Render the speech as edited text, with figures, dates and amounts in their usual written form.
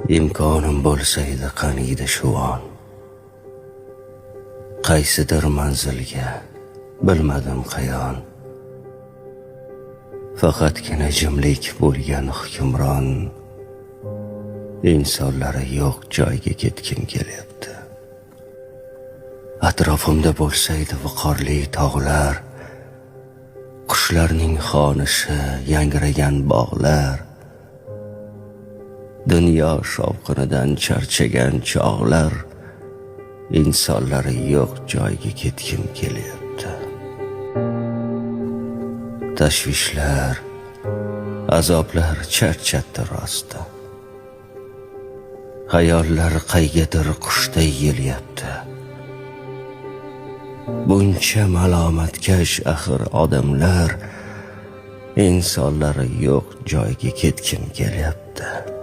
imkonim bo'lsa edi qaniydi shu on, qaysidir manzilga bilmadim qayon, faqatgina jimlik bo'lgan hukmron, insonlari yo'q joyga ketgim kelyapti. Atrofimda bo'lsa edi viqorli tog'lar, qushlarning xonishi, yangragan bog'lar, dunyo shovqinidan charchagan chog'lar, insonlari yo'q joyga ketgim kelyapti. Tashvishlar, azoblar charchatdi rosti. Xayollar qaygadir qushday yelyapti. Buncha malomatkash axir odamlar, insonlari yo'q joyga ketgim kelyapti.